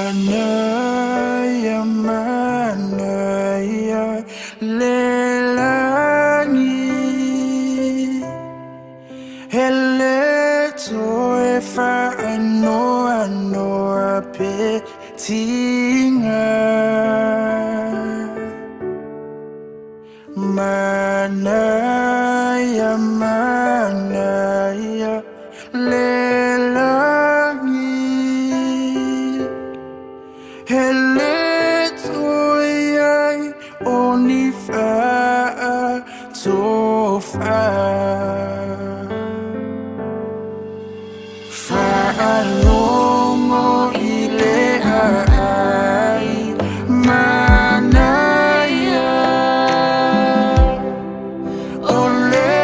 Manaya, manaya, lelangi. Hele toefa ano apetinga. Manaya, manaya, lelangi. Hele toyai onifa tofa. Fa'alongo ile ai manaya. Ole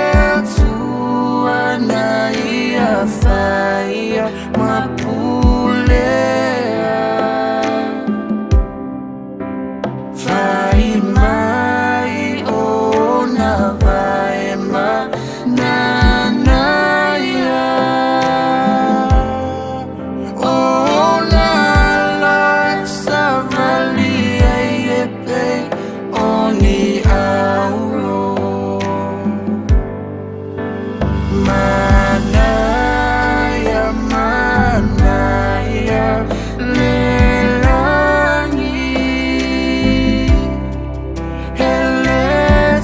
tua naia faia mapulea. Vai mai ona vai ma nanaya. Ona la savalia yepe oni auro. Manaya, manaya, lelangi. Hele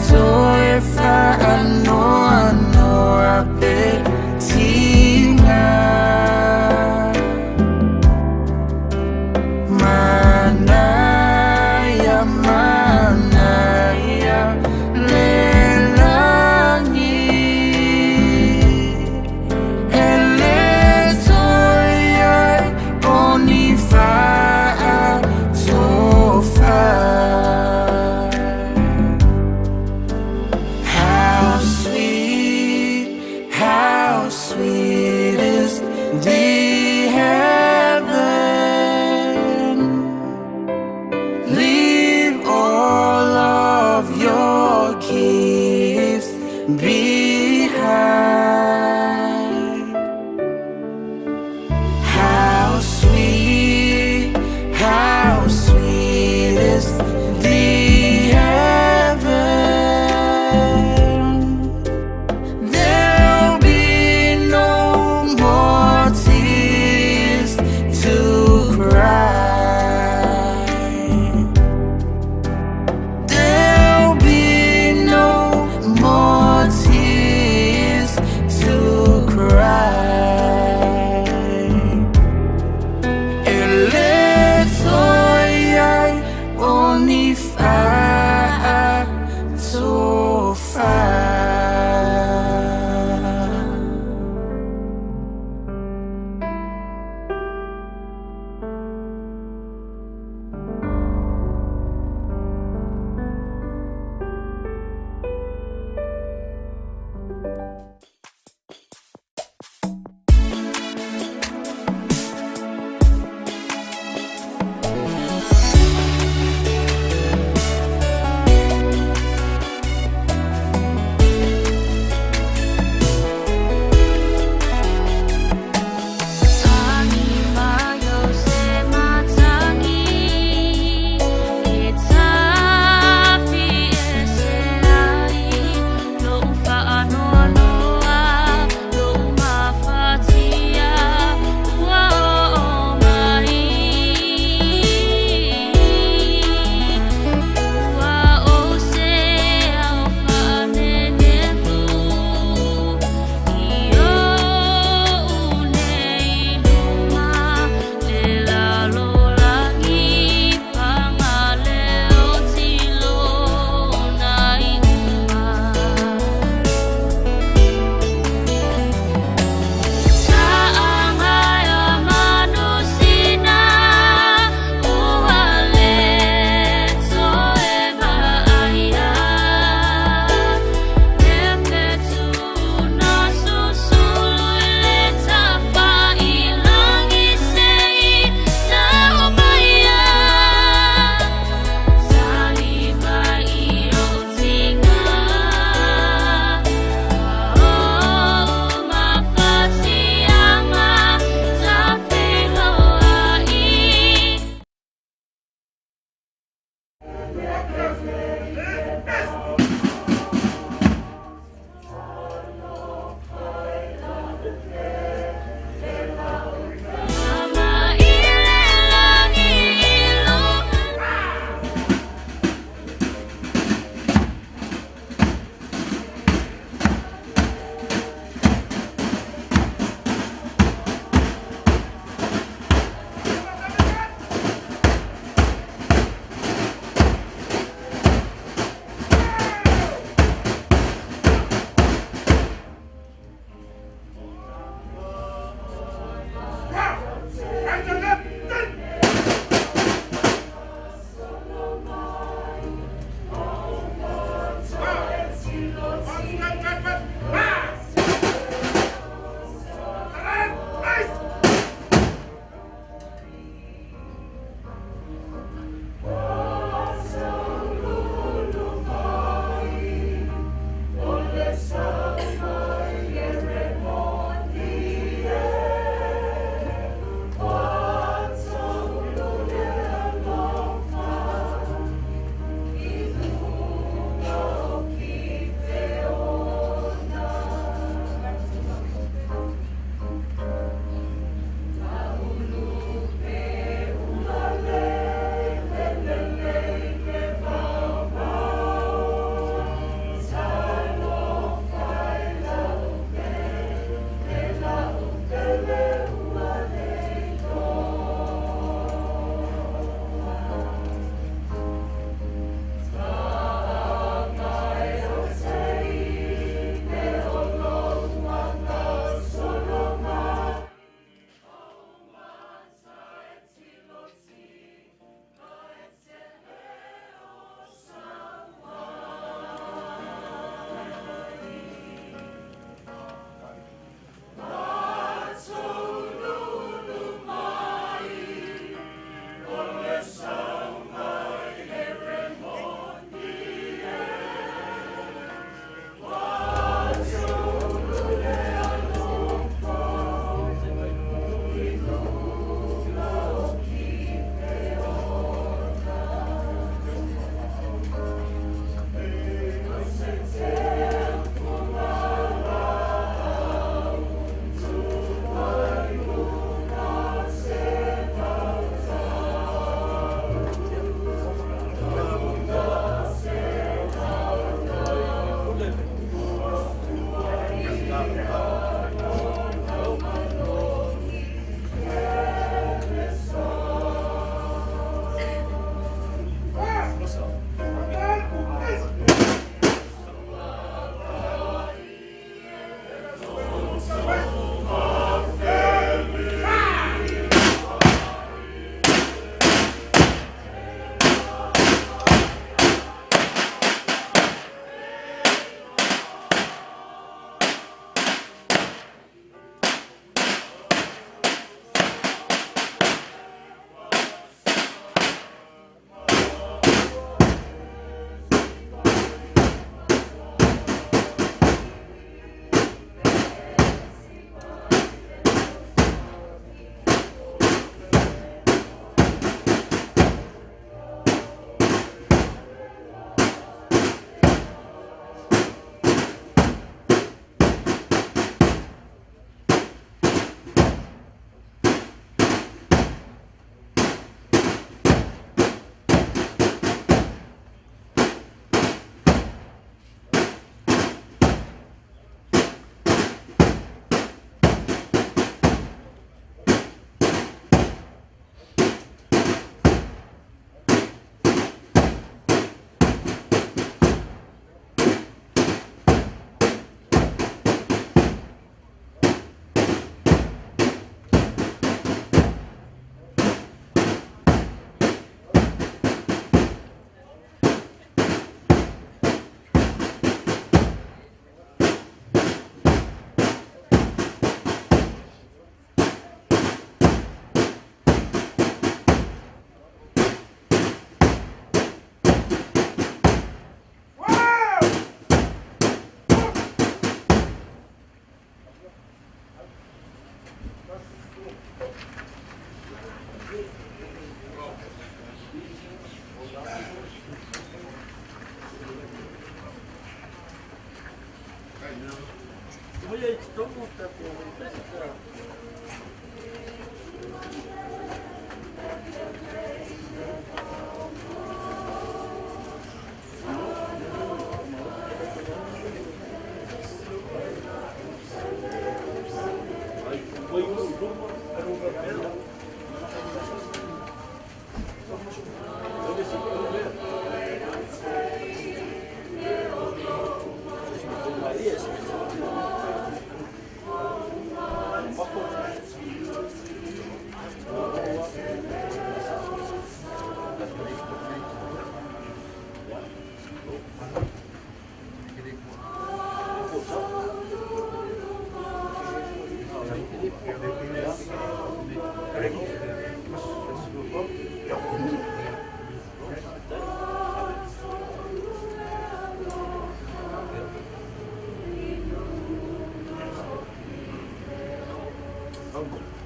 toefa ano apetinga. Manaya, manaya, lelangi. Hele toyai onifa tofa. How sweet is the heaven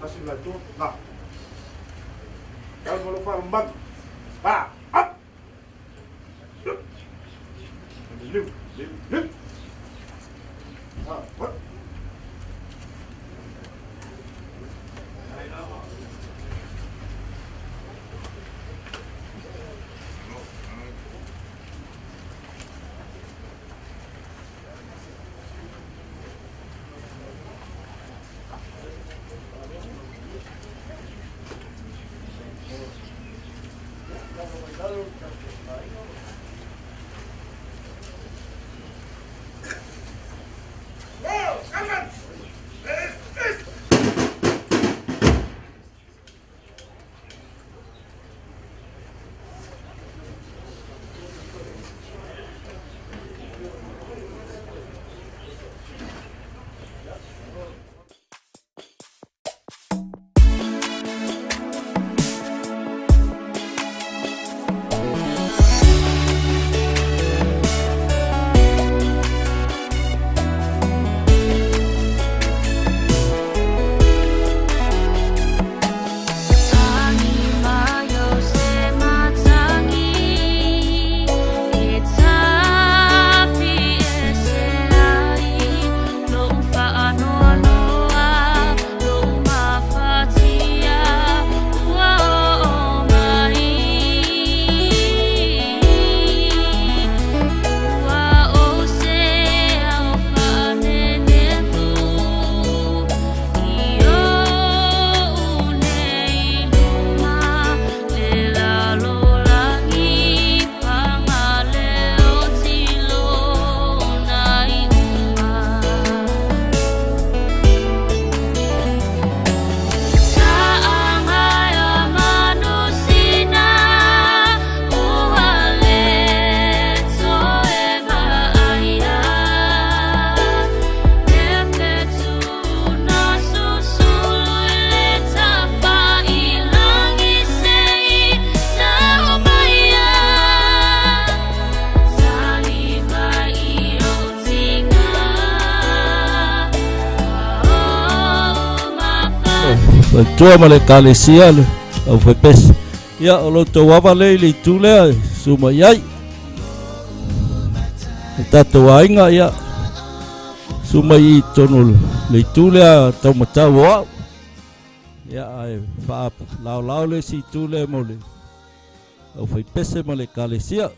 Kasih lah tu, nah. Kalau lupa lembab, up. Liu. What? tua ma le kalesia le au fepes ia o lo to wava le le tule suma iai tato ainga ia suma I tonu le tule tau mata wa ia ai fa lao le si tule mo le au fepes ma le kalesia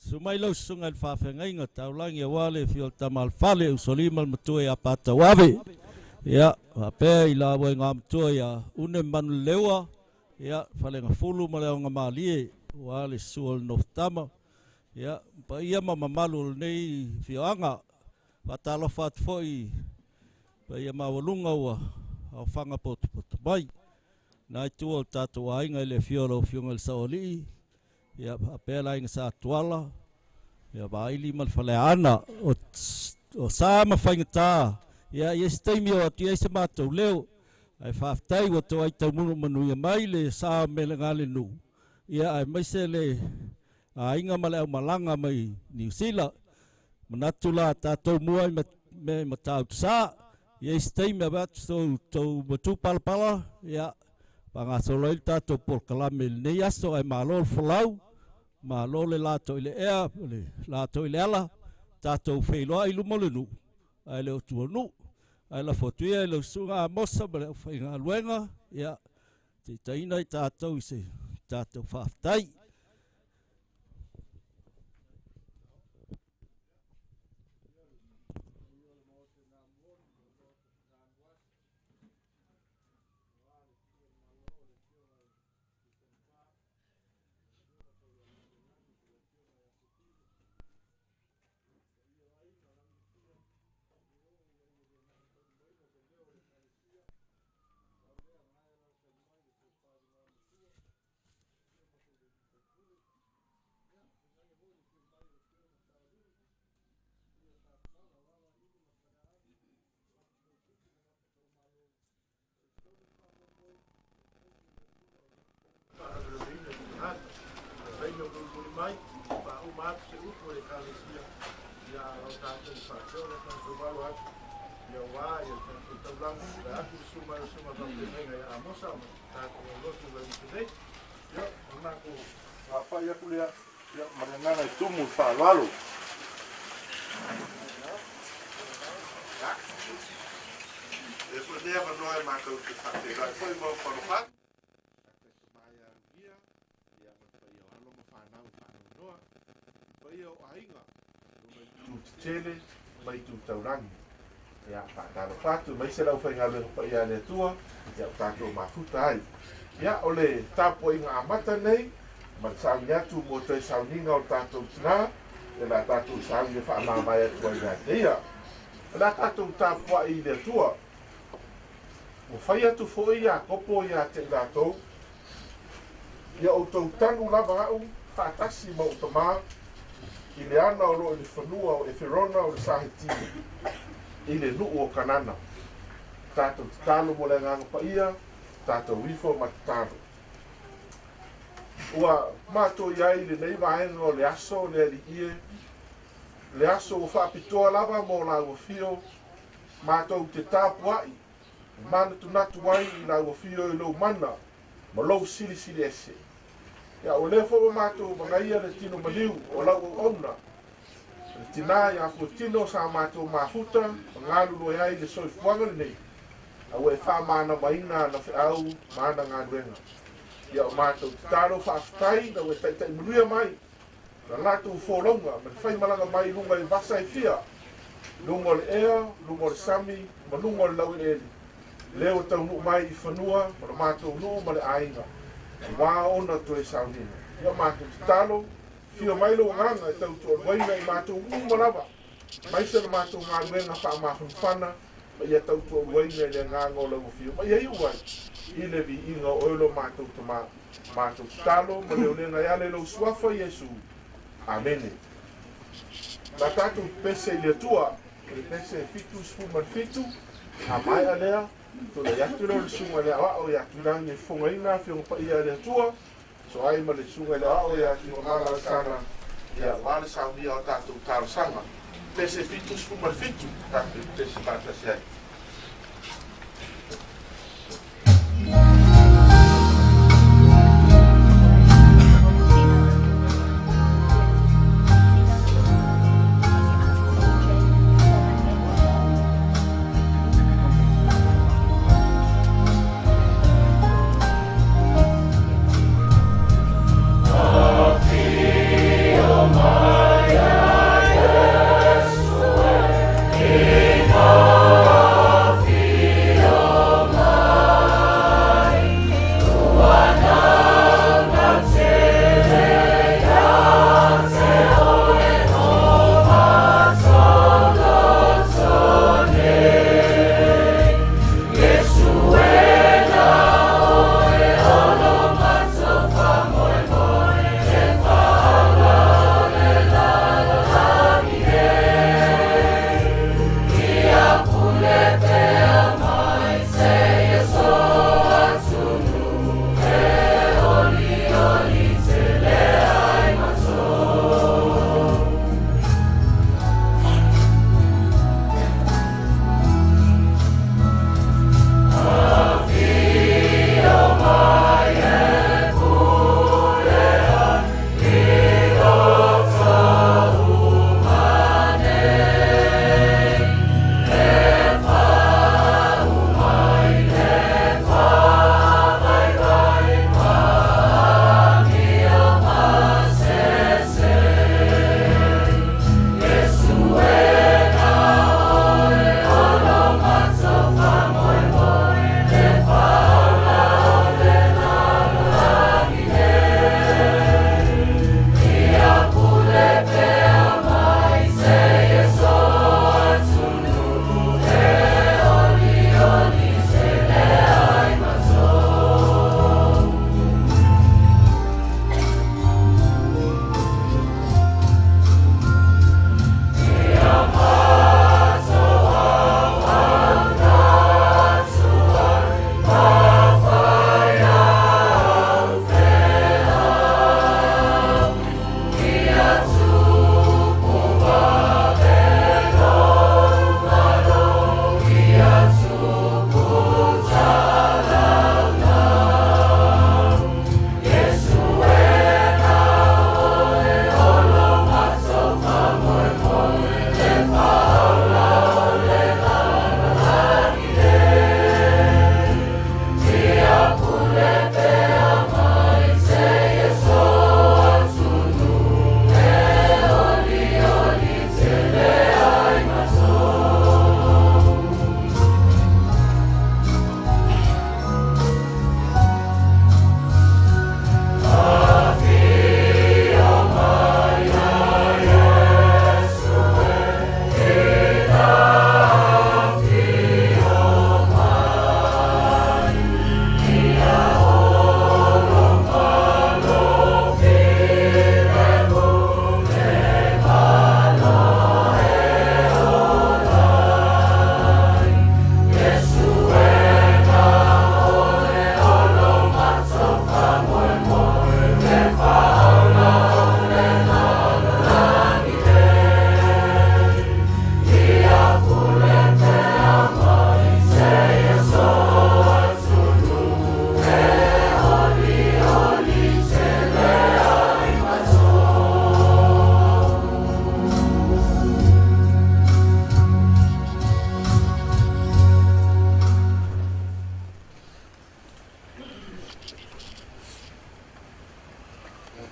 Sumai lau sungai whawhengai ngā taulangi a wale whio tamal whale u solimal matue a pata wawe. Ia, whapea I la wai ngā matue a une manu lewa. Ia, whale ngā fulu ma leo ngā maalie. Wale suol no tama. Ia, pa ia mamalu nei fioanga. Patalo fat foi. Pa ia mawalunga ua. Au whanga potu mai. Nai tua o tātou ainga le fiolo fionga le saoli. Ia apela inga sa tuala. Ia vaili mal fale ana. O sa mawhainga tā. Ia iestaimi o atu ia se mātou leo. Ai whaftai wa tō ai tau munu manu ia mai le sa mele ngale nu. Ia ai maise le inga male au malanga mai New Zealand. Manatula tātou mua me matau sa. Ia iestaimi a batu tau matu palapala. Ia pangasolo il tātou por kalame nei aso ai malo folau. Malo le lato ile ea, le lato ile ala. Tātou whailoa ilu mole nu. Ai leo tua nu. Ai la fotuia i lau sunga mosa ma leo whainga luenga. Ia, te taina i tātou i se tātou whaftai. Apa ya kuliah ya menengah itu musa lalu. Eso deve não é mais que o que faz. Foi bom para o fato. Tele mai tu taurangi. Ya, tak fatu mai se lau whainga le pa ia le tua, ya tātou mafuta ai. Ya, ole tapo inga amata nei, man saungi atu mo te sauninga o tātou tina, e la tātou saungi whaamamai atu ai ngā teia. La tātou tapo ai le tua, mo whai atu fo ia kopo ia te tātou, ya o tau tanu lava au, whaatasi ma o tamaa, I le ana o lo i le whanua o e whirona o le sahitini. I le nuu o kanana. Tātou te talo mo le nganga pa ia, tātou wifo ma te talo. Ua mātou iai le nei vaenga o le aso le ali ie. Le aso o whaapitoa lava mo la ua fio, mātou te tāpuai. Mana tu natu wai I la ua fio I lo mana, ma lo sili sili ese. Ya o le fo mātou mangaia le tino maliu o lau o ona. Le tina ia fu tino sa mātou mafuta, ngalu lo iai le soi fuanga le nei. A ue wha mana maina na whiau mana ngā ruenga. Ia o mātou te taro whaafutai na ue taitai manuia mai. Na lātou fōlonga, ma te whai malanga mai lunga I vasa I fia. Lunga le ea, lunga le sami, ma lunga le lau I eli. Leo tau nuk mai I whanua, ma na mātou nuk ma le ainga. Wā ona to e saunina. Ia mātou te talo, whio mailo nganga e tau tō waina I mātou umalawa. Maisa na mātou ngā ruenga wha mawhanwhana, ma ia tau tō waina I nganga o lau whio. Ma ia iuai, I le vi inga oilo mātou te mātou te talo, ma leo lena ia le lau suafa Iesu. Amene. Nā tātou pese I le tua, le pese fitu spuman fitu, a mai a lea, to le yatu le sunga le ao ya tunang e fonga ina fiong pa ia le tua so ai ma le sunga le ao ya ki mala sana ya wale sa dia o tatu tar sanga pese fitus fu mal fitu ta pese pata sai Oh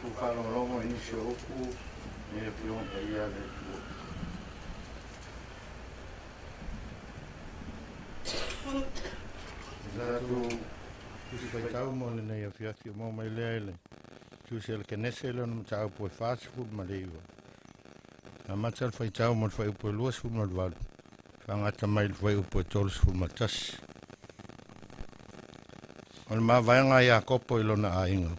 tu whalongongo i se oku e pionga ia le tua. Zato tusi fai tau mo le nei a fiafi mo mai lea ele. Tusi ele kenese ele no tau poe fāsifu ma le iwa. A matal fai tau mo fai upo lua sifu ma le walu. Whangata mai le fai upo tolu sifu ma tasi. O le mawaianga ia kopo ilo na a inga.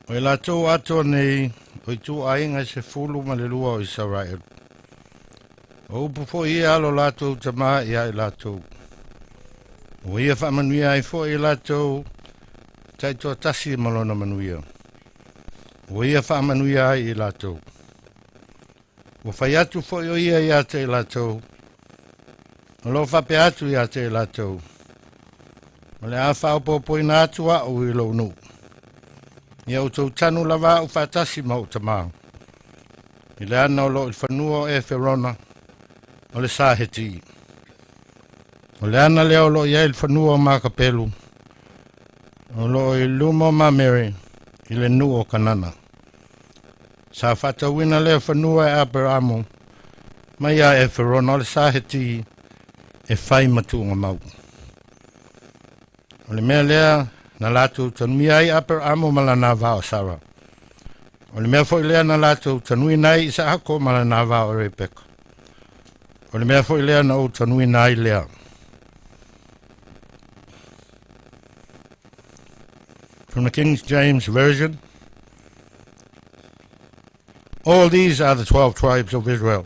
O i lātou ato nei, o i tū a inga se fulu ma le lua o Israel. O upu fo ia alo lātou tamā ia i lātou. O ia whamanuia ai fo i lātou taitoa tasi malona manuia. O ia whamanuia ai i lātou. O whai atu fo i o ia i ate i lātou. O lo whape atu i ate i lātou. O le a whaopopo i nā atua o i lo nu. Ia o tau tanu lava o whatasi mau tamā. I le ana o lo i whanua e Ferona. O le sāheti. O le ana leo lo ia il whanua o Makapelu. O lo i luma o Mamere. I le nu o Kanana. Sa whatawina leo whanua e Abramo. Mai a e Ferona o le sāheti. E whai matunga mau. O le mea lea na lātou tanui ai Abramo malana vao Sara. O le mea foi lea na lātou tanui nai Isahako malana vao Rebecca. O le mea foi lea na o tanui nai lea. From the King James Version, all these are the 12 tribes of Israel.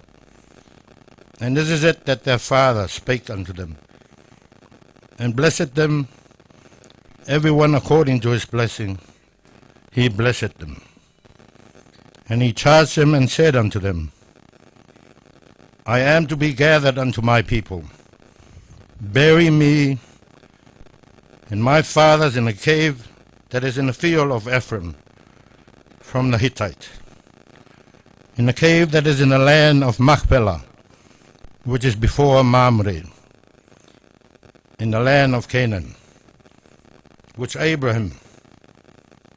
And this is it that their father spake unto them, and blessed them, every one according to his blessing. He blessed them. And he charged them and said unto them, I am to be gathered unto my people. Bury me and my fathers in a cave that is in the field of Ephraim from the Hittite, in the cave that is in the land of Machpelah, which is before Mamre, in the land of Canaan, which Abraham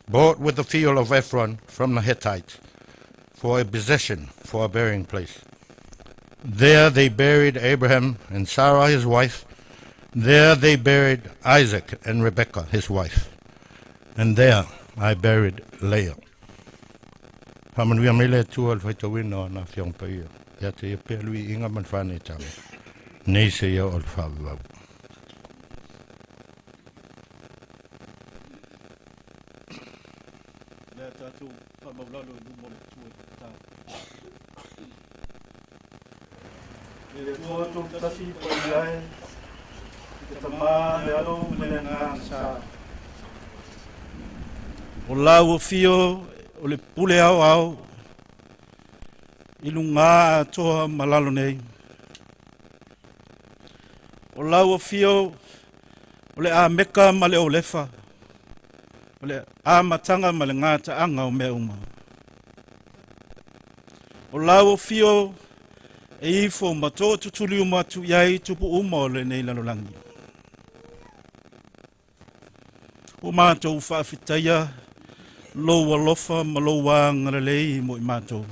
bought with the field of Ephron from the Hittite for a possession, for a burying place. There they buried Abraham and Sarah his wife. There they buried Isaac and Rebekah his wife. And there I buried Leah. Pamanuia mele tua al faitawina na fiong paia. Ya te ia pia lui inga man whane tala. Nei se ia al whawau. Lea tātou whamaulalo i lumo le tua tā. Le tua tō tasi pai ai. Te tamā le alo mele ngā sā. O lau o fio, o le pule au au. I lunga atoa malalo nei. O lau o fio, o le a meka ma le o lefa. O le a matanga ma le ngata anga o mea uma. O lau o fio, e ifo mato tutuli umatu iai tupu uma o le nei lalolangi. O mātou whaafitaia, loa lofa ma loa ngarelei mo i mātou.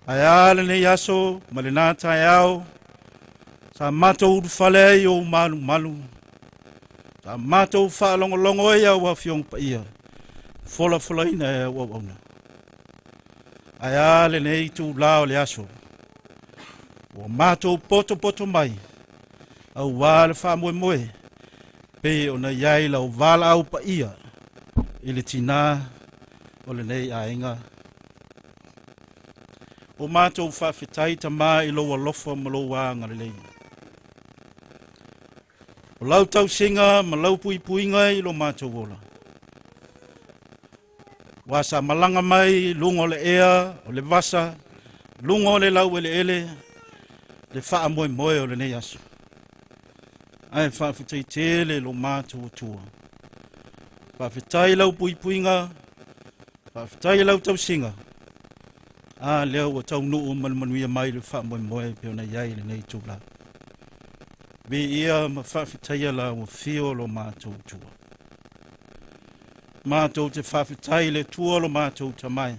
Ai ale nei aso, ma le nāta e au, sa mātou uruwhale i o malu malu. Sa mātou whaalongolongo e au a fiong pa ia, fola fola ina e au auna. Ai ale nei tu lao le aso, o mātou poto poto mai, au wale wha moe moe, pe o na iai lau wala au pa ia, i le tina o le nei a inga. O mātou whawhitai ta mā i loa lofa ma loa ngarelei. O lau tau singa ma lau pui puinga i lo mātou ola. Wasa malanga mai, lungo le ea, o le vasa, lungo le lau ele, le wha moe moe o le nei aso. Ai whawhitai tele lo mātou tua. Whawhitai lau pui puinga, whawhitai lau tau singa. Leo o tau nuu manuia mai le wha moe moe peo na iai le nei tūla. Vi ia ma whawhitaia la o whio lo mātou tua. Mātou te whawhitai le tuolo mātou tamai.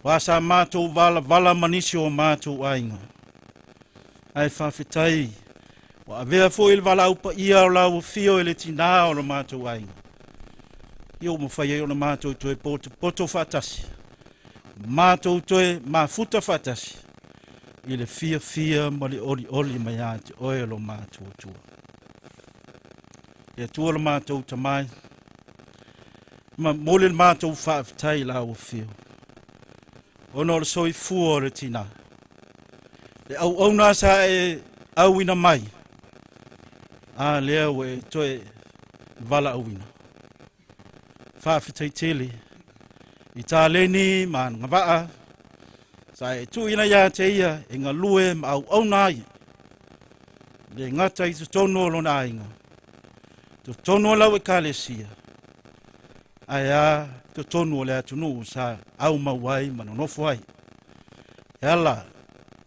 Wasa mātou vala manisi o mātou ainga. Ai whawhitai. Wa avea fo il vala upa ia o lau fio ele tina o lo mātou ainga. Io mo whai o na mātou toe poto whatasi. Mātou toe mafuta whatasi. Ile fia ma le oli mai ate oe lo mātou tua. E tua lo mātou tamai. Ma mole le mātou whaafitai la o fio. Ono le soi fua le tina. Le au nā sa e au ina mai. A lea we toe vala au ina. Whaafitai tele. I tā leni ma ngawaa. Sa e tu ina ia te ia e ngā lue ma au nai. Le ngata i tu tono lo na inga. Tu tono lau e kālesia. Aia tu tono le atunu sa au mawai manonofo ai. Ela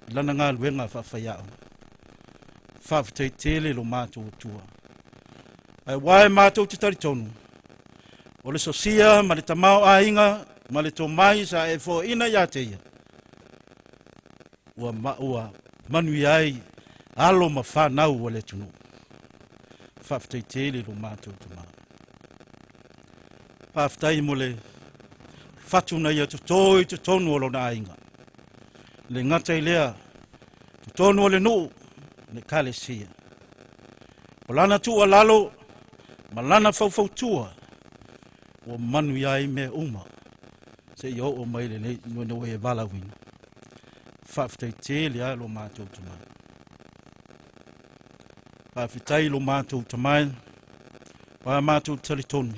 lana ngā luenga whawhaiao. Whawhitai tele lo mātou tua. Ai wai mātou te tari tonu. O le sosia ma le tamau a inga ma le to mai sa e fo ina ia te ia. Ua manui ai alo ma whanau o le tunu. Whawhitai tele lo mātou tamau. Whawhitai mo le whatuna ia tu toi tu tonu o lo na inga. Le ngatai lea tu tonu o le nuu le kālesia. O lana tua lalo ma lana fau tua o manu iai me uma. Se i o mai le no e vala wina. Whawhitai tele a lo mātou tamai. Whawhitai lo mātou tamai. Wa mātou tali tonu.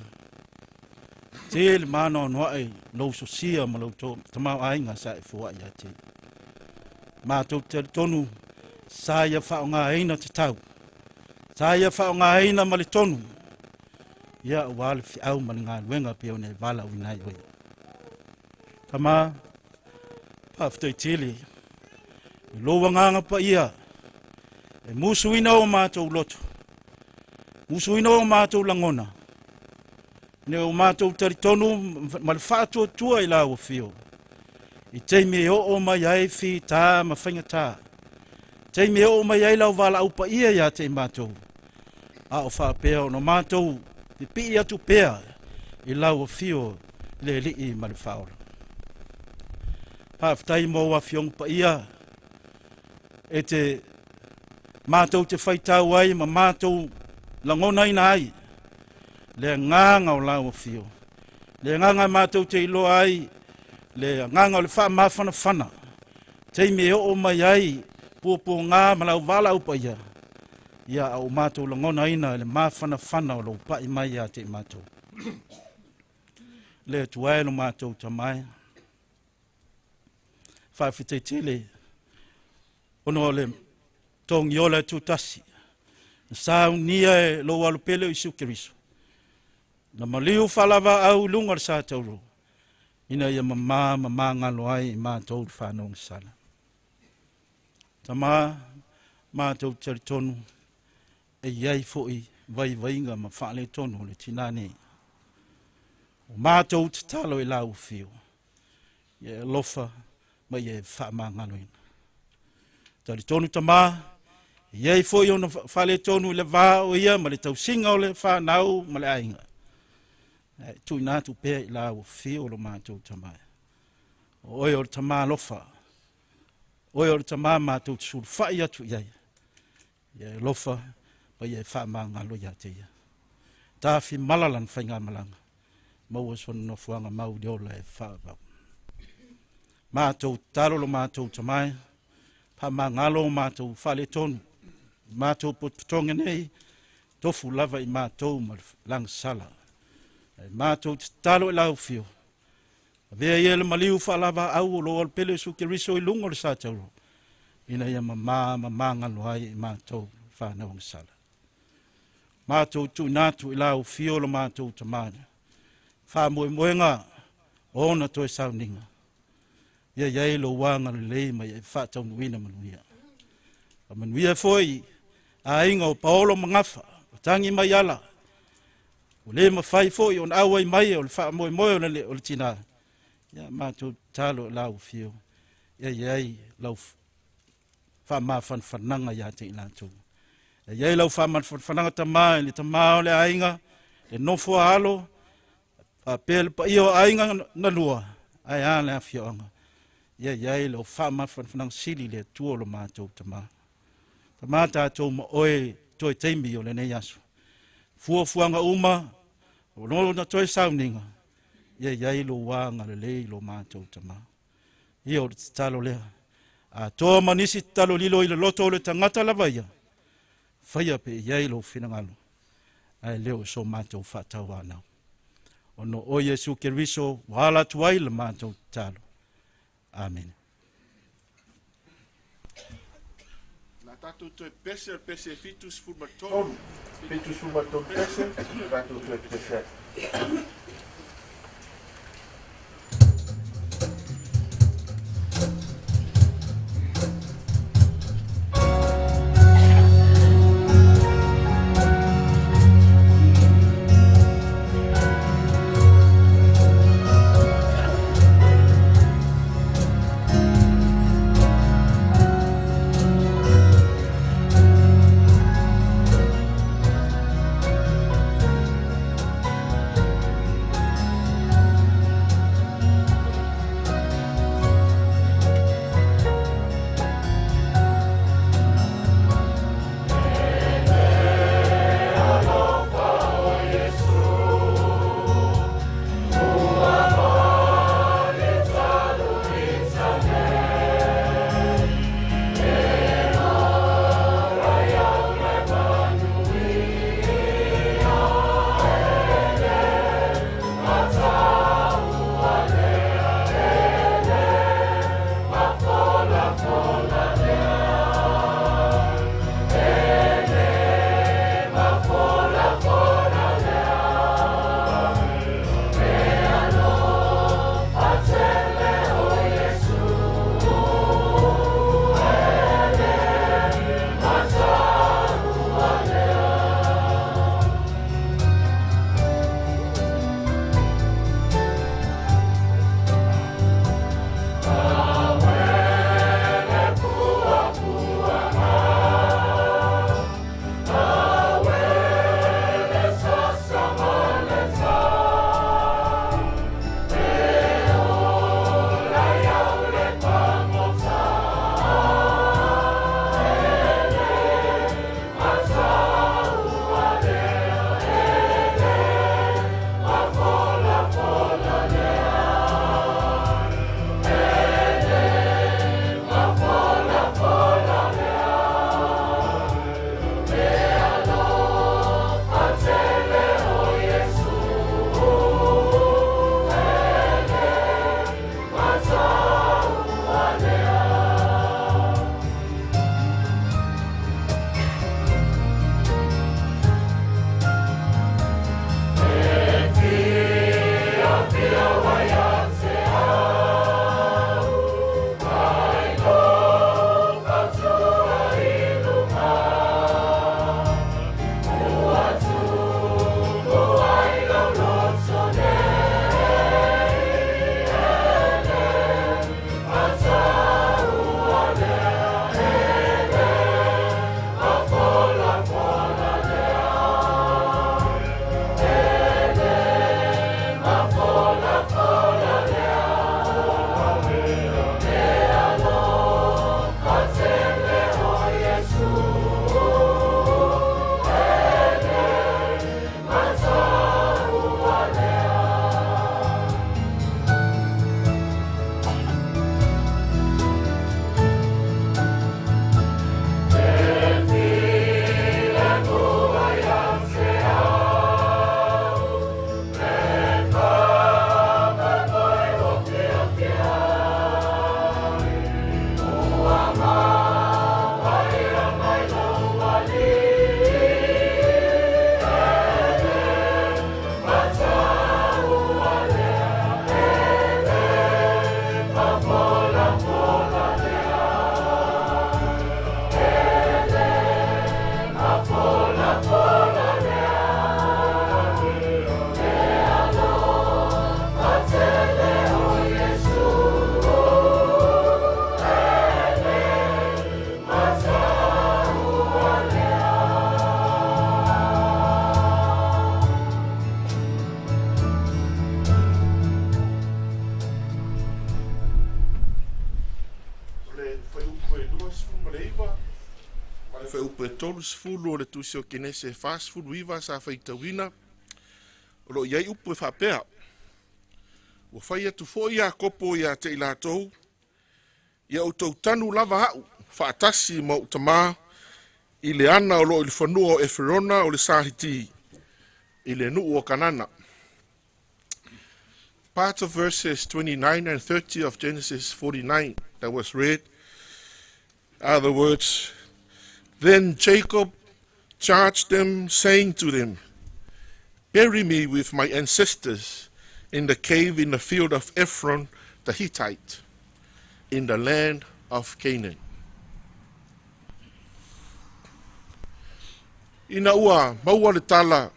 Tele mana o noai lo sosia ma lo tamau ainga sa e fua ia te. Mātou tali tonu. Sa ia whao ngā eina te tau. Sa ia whao ngā eina ma le tonu. Ia wale fi au ma ngā luenga pia ne vala winai oe. Tama, pawhitai tele. E loa nganga pa ia. E musuina o mātou loto. Musuina o mātou langona. Ne o mātou taritonu ma le whātua tua i la o fio. I teime o mai ai fi tā ma whainga tā. Teime o mai ai lau wala upa ia ia te mātou. A o whapea o no mātou i pi atu pea i lau o fio le li i ma le whaora. Pawhitai mo wa fiong pa ia e te mātou te whaitau ai ma mātou langona ina ai. Le nganga o lau o fio. Le nganga mātou te ilo ai. Le nganga o le wha mawhana whana. Teime o mai ai. Puapu ngā malau wala upa ia. Ia au mātou langona ina le mawhana whana o lau pai mai ia te mātou. Le tuai no mātou tamai. Whawhitai tele. Ono le tongi ola tūtasi. Sāu nia e lo walupele i sukiriso. Na maliu whalawa au lunga le sātauro. Ina ia mamā ngalo ai i mātou whanong sala. Tama mātou tari tonu e iai foi vai ma whaale tonu le tinane. O mātou te talo i lau fio. Ia lofa ma ia whaama ngaloina. Tari tonu tama iai foi o na whaale tonu le vā o ia ma le tausinga o le whanau ma le ainga. Tui nātu pēr i lau fio lo mātou tamai. Oi o le tama lofa. Oi o le tama mātou te suru whai atu iai. Ia lofa, pa ia whaama ngalo ia te ia. Tāwhi malalan whainga malanga. Maua sona no fuanga mau deola e whaavau. Mātou taro lo mātou tamai. Pama ngalo mātou whale tonu. Mātou potonga nei. Tofu lava i mātou ma lang sala. Mātou te talo e lau fio. Vea ia le maliu whalava au o loa pele su ke riso i lungo le sātauro. Ina ia mamā ngalo ai i mātou whanau sala. Mātou tu nātu i lau fio lo mātou tamana. Wha moenga ona toi sauninga. Ia iai lo wanga le lei mai e whatau nuina manuia. A manuia foi a inga o paolo mangafa. O tangi mai ala. O le mawhai fo i on awai mai o le wha moe moe o le tina. Ia mātou talo lau fio. Ia iai lau wha maa whananga ia te ilatou. Ia iai lau wha maa whananga tamaa, le tamaa o le ainga, le nofo alo, a pēle pa iyo ainga na lua, ai a le a fioanga. Ia iai lau wha maa whananga sili le tua lo mātou tamaa. Tamaa tātou ma oe toi teimi o le nei asu. Fuafuanga uma, o no na toi sauninga. Ia iai lo wanga le lei lo mātou tamaa. Ia o te talo lea. A toa manisi talo lilo i le loto o le tangata lava ia. Whaia pe iai lo whinangalo. Ai leo so mātou whatau anau. Ono o Yesu Keriso, wala tuai le mātou talo. Amen. Tātou toi pese fitus fumatonu. Fitus fumatonu pese, tātou toi pese. tolu sefulu o le tusi o kenese fast food wiva sa faitauina o lo iai upu e whapea. Ua whai atu fo ia kopo ia te ilatou ia o tau tanu lava hau whaatasi ma utama i le ana o lo i le whanua o Efirona o le sahiti i le nuu o kanana. Part of verses 29 and 30 of Genesis 49 that was read are the words, Then Jacob charged them, saying to them, Bury me with my ancestors in the cave in the field of Ephron the Hittite, in the land of Canaan. Ina ua maua le tala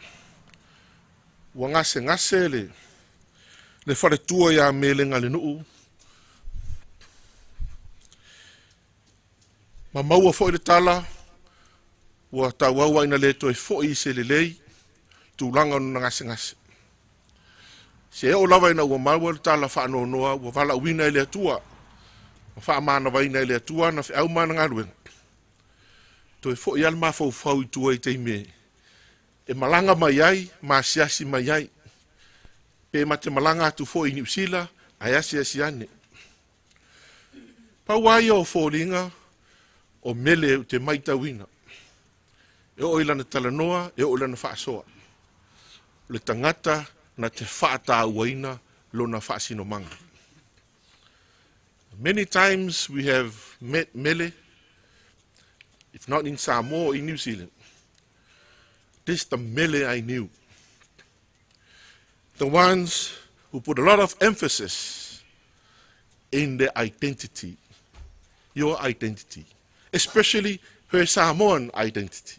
ua ngase le wharetua ia melenga le nuu. Ma maua fo le tala ua tauaua ina le toi fo i se le lei tūlanga na ngase. Se o lava ina ua maua le tala whaano noa ua wala uina i le atua. Wha mana waina i le atua na au mana ngaruenga. Toi fo i alma fau i tua i teime. E malanga mai ai, ma siasi mai ai. Pe ma te malanga atu fo i Niusila, ai asi ane. Pa wai o fōringa, o mele te maita wina. E o ilana talanoa, e o ilana whaasoa. Le tangata na te whaata waina lo na whaasino manga. Many times we have met mele, if not in Samoa, in New Zealand. This is the mele I knew. The ones who put a lot of emphasis in their identity, your identity, especially her Samoan identity.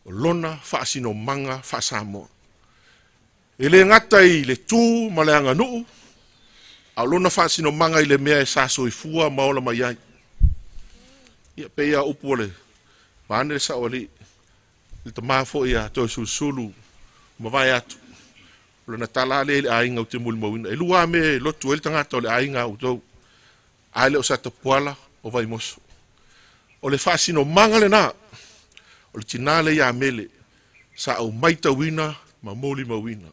Lona whaasino manga wha Samoa. E le ngata i le tū ma le anga nuu, a lona whaasino manga i le mea e saso i fua maola mai ai. Ia peia upu le, maane le sao ali, le tamafo ia toi sulusulu, ma vai atu. Lona tala le ainga o te muli mawina. E lua me lotu el tangata o le ainga o tau. Aile o sa tapuala o vai moso. O le whaasino manga le na. O le tinale ia mele. Sa au maita wina ma moli mawina.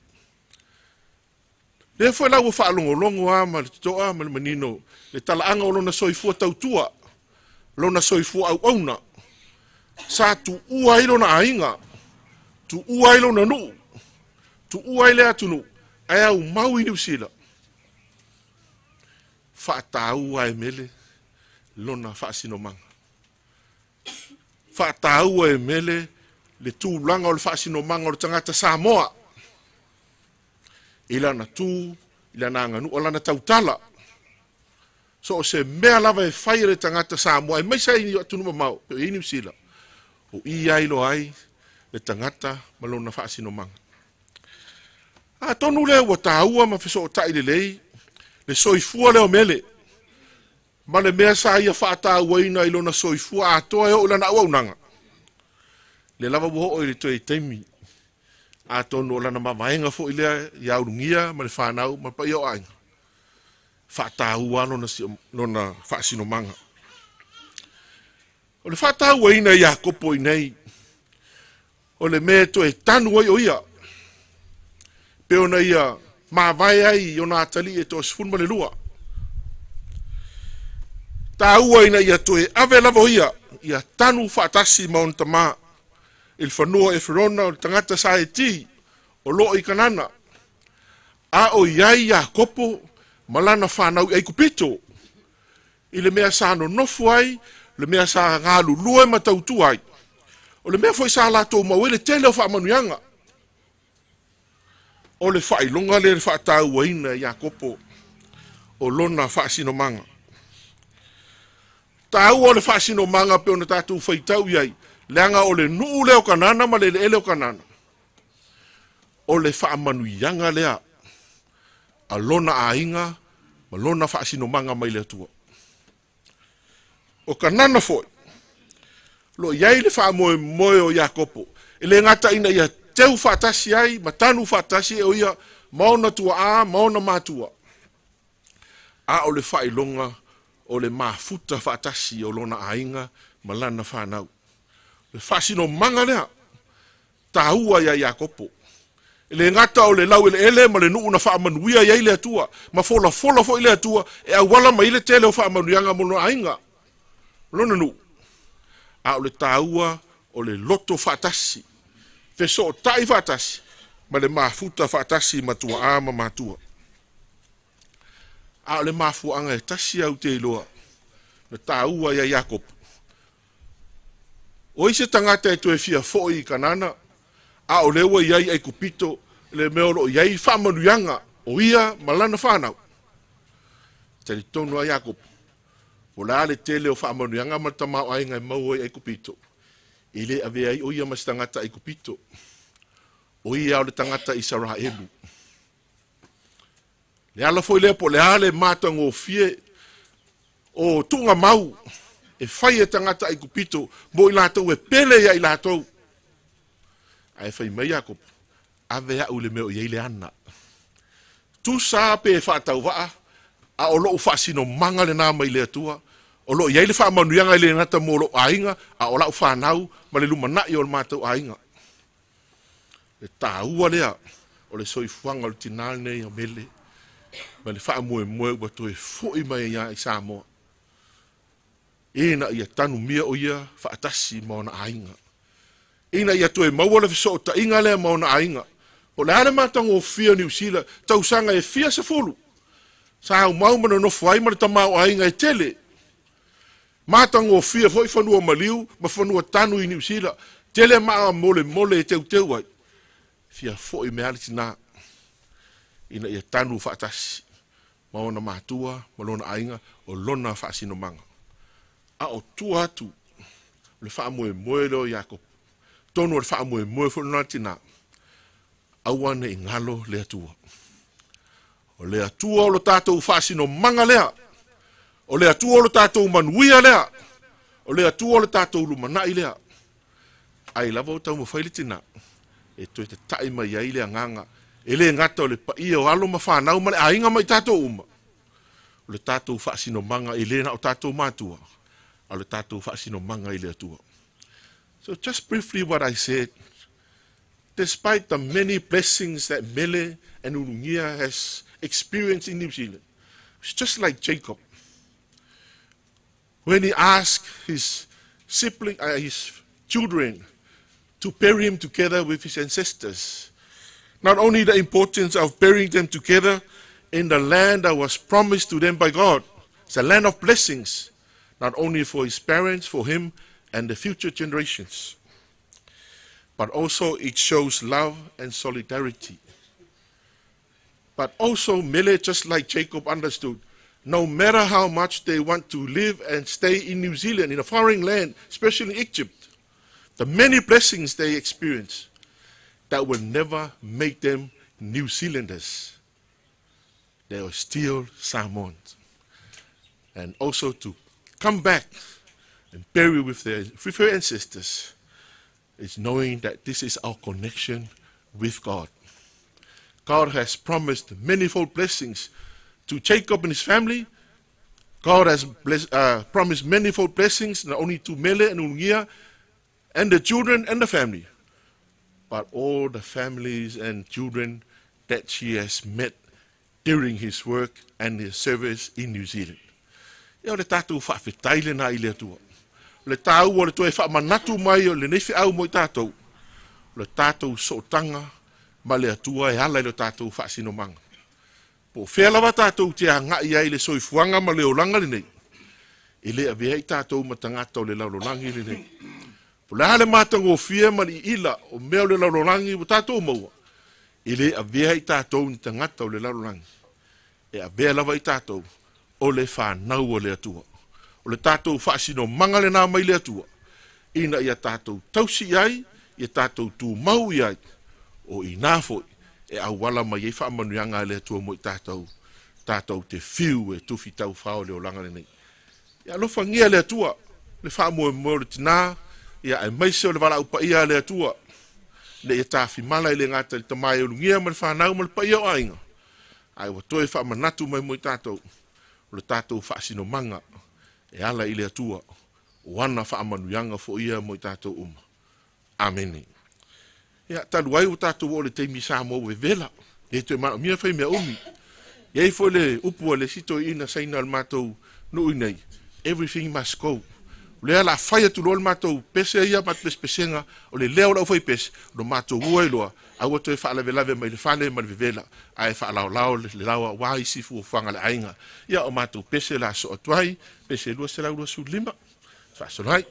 Le foi lau whaalongo longo a ma le toa ma le manino. Le talaanga o lona soifua tautua. Lona soifua au auna. Sa tu ua ilo na ainga. Tu ua ilo na nuu. Tu ua ile atunu, ai au mau i Niusila. Whaatau ai mele, lona whaasino manga. Whaatau ai mele, le tūlanga o le whaasino manga o le tangata Samoa. Ilana tū, ilana anganu, o lana tautala. So o se mea lava e whai le tangata Samoa, e maisa i atunu mamau, pe i Niusila. O i ailo ai, le tangata malona whaasino manga. A tonu le ua tāua ma fiso o tai le lei, le soifua leo mele. Ma le mea sa ia whaata waina i lona soifua a toa e o lana au aunanga. Le lava buho o i le toi teimi. A tonu o lana mamaenga fo i lea i aurungia ma le whanau ma pa i o ainga. Whaata ua lona whaasino manga. O le whaata waina i a kopo i nei. O le mea toi tanu ai o ia. Peona ia mawai ai o nā tali e tō sifun le lua. Tā ua ina ia toe ave lava ia, ia tanu whaatasi maon tamā. Il whanua e Efirona o tangata sa e ti, o loo i kanana. A o iai ia kopo, malana whanau ei kupito. I le mea sa no nofu ai, le mea sa ngālu lua e matautu ai. O le mea foi sa lato mawele tele o whaamanuianga. O le whailonga le whaatau waina i a kopo o lona whaasino manga. Tāu o le whaasino manga pe o na tātou whaitau iai, leanga o le nuu leo kanana ma le leo kanana. O le whaamanuianga lea, a lona ainga, ma lona whaasino manga mai lea tua. O kanana foi, lo iai le whaamoe moe o i a kopo, e le ngata ina ia teu whaatasi ai, ma tanu whaatasi e o ia, maona tua a, maona mātua. A o le whailonga, o le mafuta whaatasi o lona ainga, ma lana whanau. Le fasino manga lea. Taua ia Iakopo. Le ngata o le lau ele ma le nuu na whaamanuia ia ile atua. Ma fola fo ile atua. E awala ma ile tele o whaamanuianga mono ainga. Lona nu. A o le taua o le loto whaatasi. Feso o tai whaatasi. Ma le mafuta whaatasi matua ama matua. A o le mafuanga e tasi au te iloa. Le taua ia Iakopo. O ise tangata e toe fia foi kanana. A o lewa iai ai kupito le meolo iai whamanuianga o ia malana whanau. Tari tonu a Iakopo. O la le tele o whamanuianga matamau ai ngai mau ai kupito. Ile ave ai o ia mas tangata ai kupito. O ia o le tangata Israelu. Le ala foi le po le ale matang o fie o tunga mau. E whai e tangata ai kupito mo i lātou e pele ia i lātou. Ai whai mai Iakopo, ave au le meo iei le ana. Tu sā pe e whaatau waa, a o loo whaasino manga le nā mai le atua, o loo iei le whaamanuianga i le ngata mo loo ainga, a o lau whanau, ma le lumanai o le mātou ainga. Le tāua lea, o le soifuanga o le tinal nei o mele, ma le whaamue ua toe fui mai ia i Samoa. Ina ia tanu mia o ia whaatasi ma ona ainga. Ina ia toe maua le fiso o ta inga lea ma ona ainga. O le ale matang o fia New Zealand, tausanga e fia se fulu. Sa hau mau mana no fuai ma le tamau ainga e tele. Matang o fia foi whanua maliu, ma whanua tanu i New Zealand. Tele maa mole e teu ai. Fia foi me ale tina. Ina ia tanu whaatasi. Ma ona matua, ma lona ainga, o lona whaasino manga. A o tu atu, le whaamue leo Iakopo. Tonu o le whaamue whanua tina. Awane i ngalo le atua. O le atua o lo tātou whaasino manga lea. O le atua o lo tātou manuia lea. O le atua o lo tātou lumanai lea. Ai lava o tau mawhaile tina. E toi te tai mai ai lea nganga. E le ngata o le paia o alo ma whanau ma le ainga mai tātou uma. O le tātou whaasino manga e le na o tātou mātua. A le tātou whaasino manga i le atua. So just briefly what I said, despite the many blessings that Mele and Urungia has experienced in New Zealand, it's just like Jacob. When he asked his children to bury him together with his ancestors, not only the importance of burying them together in the land that was promised to them by God, it's a land of blessings, not only for his parents, for him, and the future generations, but also it shows love and solidarity. But also Mele, just like Jacob, understood, no matter how much they want to live and stay in New Zealand, in a foreign land, especially Egypt, the many blessings they experience, that will never make them New Zealanders. They are still Samoans. And also to come back and bury with their ancestors is knowing that this is our connection with God. God has promised manifold blessings to Jacob and his family. God has promised manifold blessings not only to Mele and Urungia and the children and the family, but all the families and children that she has met during his work and his service in New Zealand. Ia o le tātou whaafetai le nā i le atua. Le tāu o le toe whaamanatu mai o le neifi au mo i tātou. Le tātou sootanga ma le atua e ala i le tātou whaasino manga. Po whea lawa tātou te a ngai ai le soifuanga ma le olanga le nei. I le avea i tātou ma tangata o le laulolangi le nei. Po le hale mātango o fia ma li ila o mea o le laulolangi o tātou maua. I le avea i tātou ni tangata o le laulolangi. E avea lawa i tātou o le whanau o le atua. O le tātou whaasino manga le nā mai le atua. Ina ia tātou tausi ai, ia tātou tū mau ai, o i nāfoi, e au wala mai e whaamanuanga le atua mo i tātou te whiu e tuwhi tau whao le o langa le nei. Ia lofa ngia le atua, le whaamua mo le tina, ia e maise o le wala upa ia le atua, le ia tāwhi mala i le ngata le tamai o lungia ma le whanau ma le pa ia o ainga. Ai wa toe whaamanatu mai mo i tātou. Le tātou whaasino manga e ala i le atua o ana whaamanuianga fo ia mo i tātou uma. Amene. Ia talu ai o tātou o le teimi sa mo vela. E te mana mia fai mea umi. Ia fo le upu le sito ina saina al matou no inei. Everything must go. Le ala fai atu lo matou pese ia mat pesenga o le leo la foi pese no matou ua loa. Au to e fa la vela mai le fale mai vela. Ai fa la le lawa wai si fu fanga le ainga. Ia o matou pese la so twai, pese lo se la lo su lima. Fa so lai.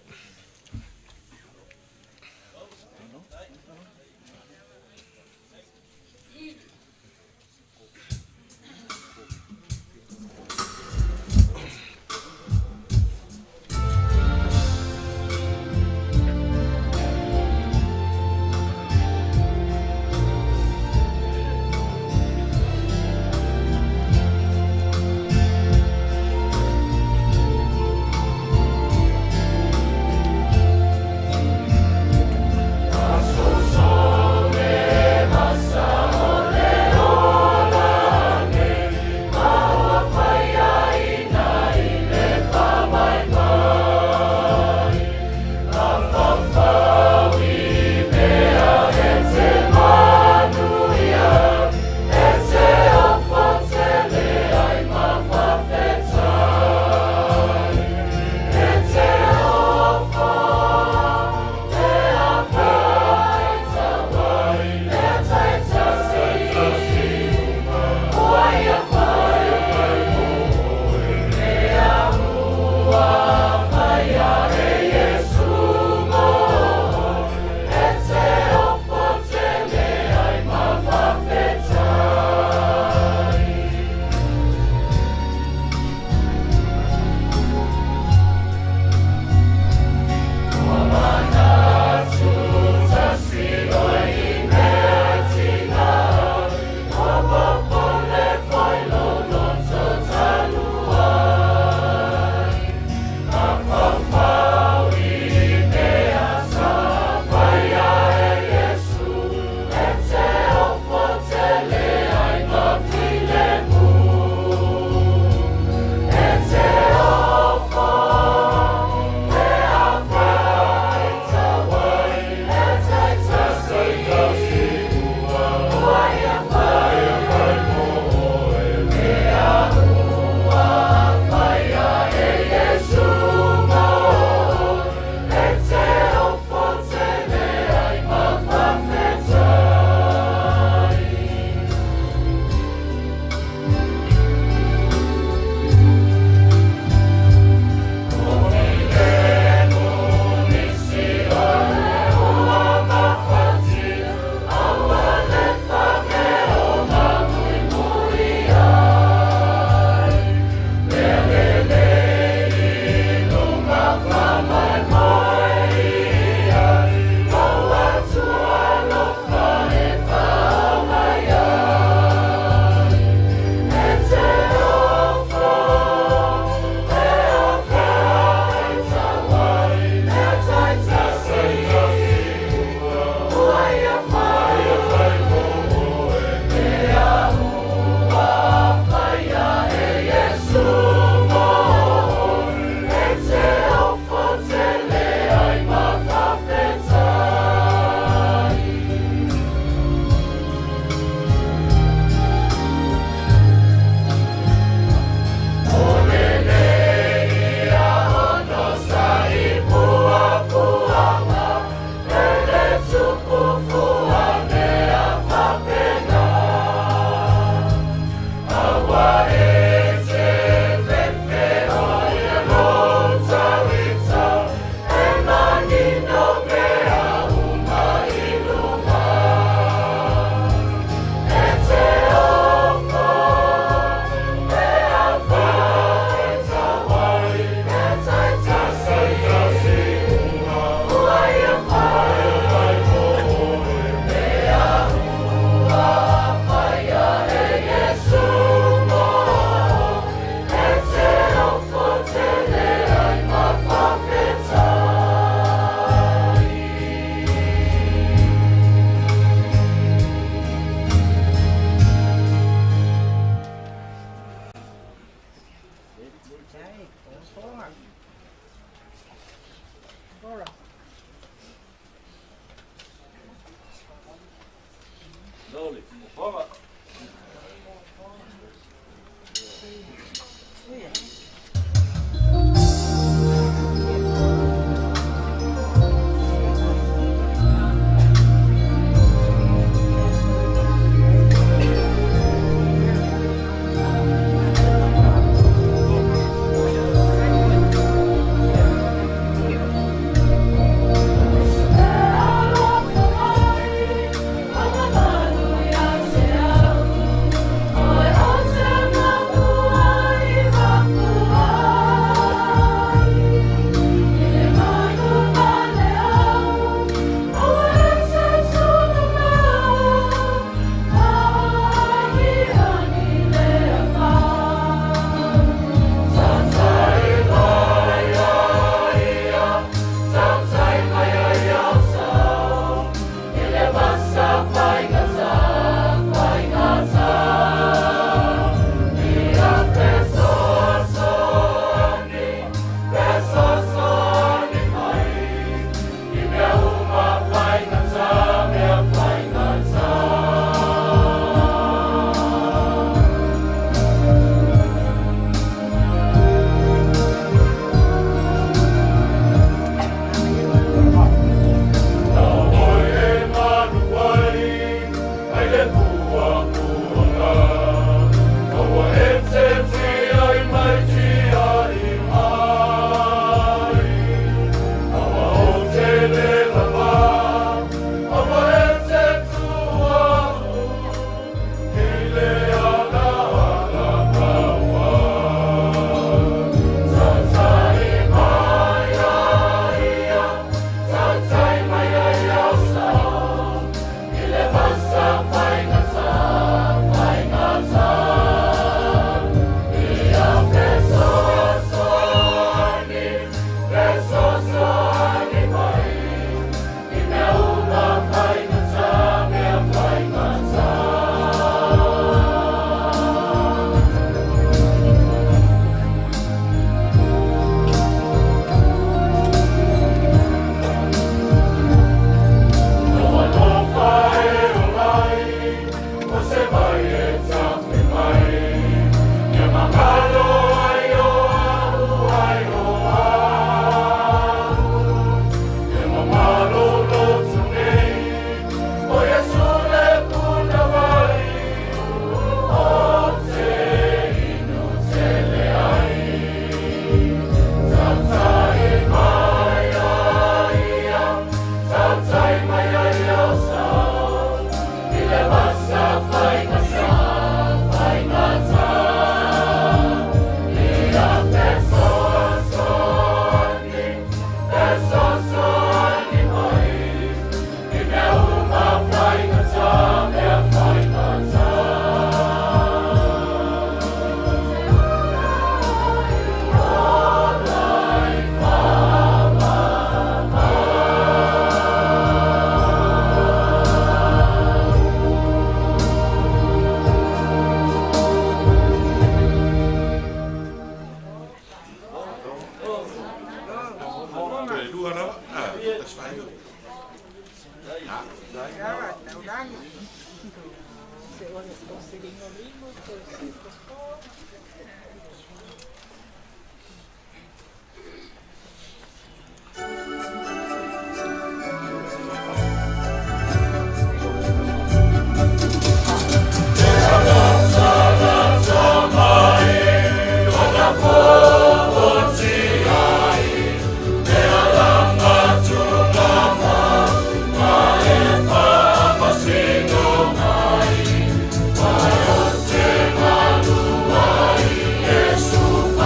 Yesu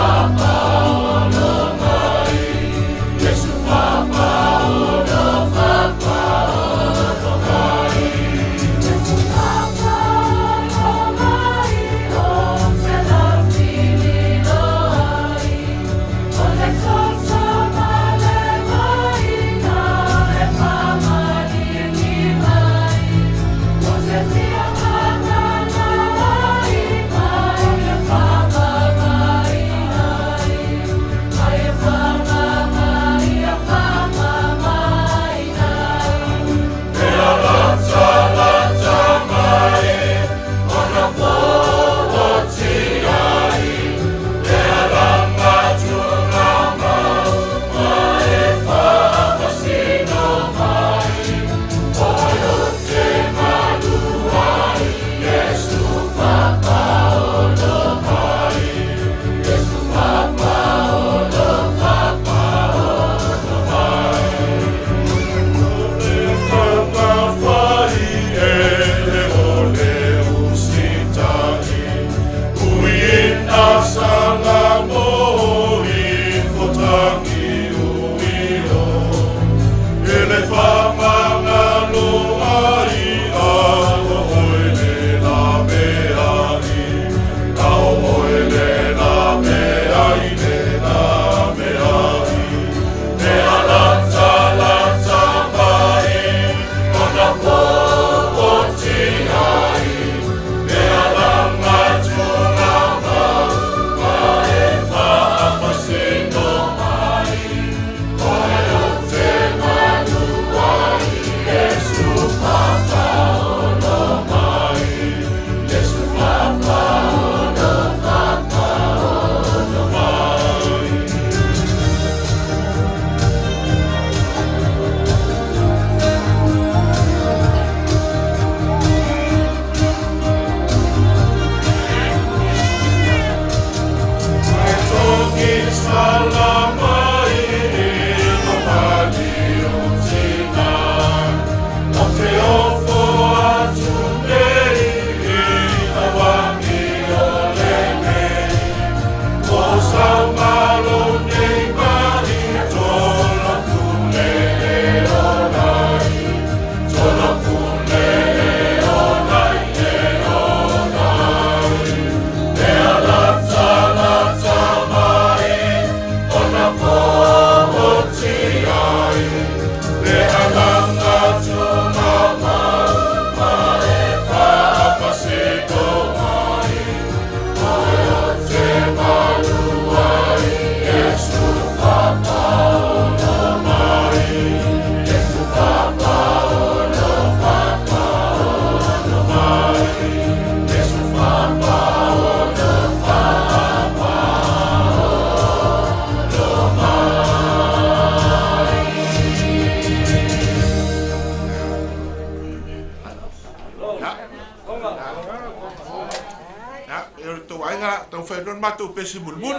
Ya, tu ai nga tau fai don ma tu pesi mulmun.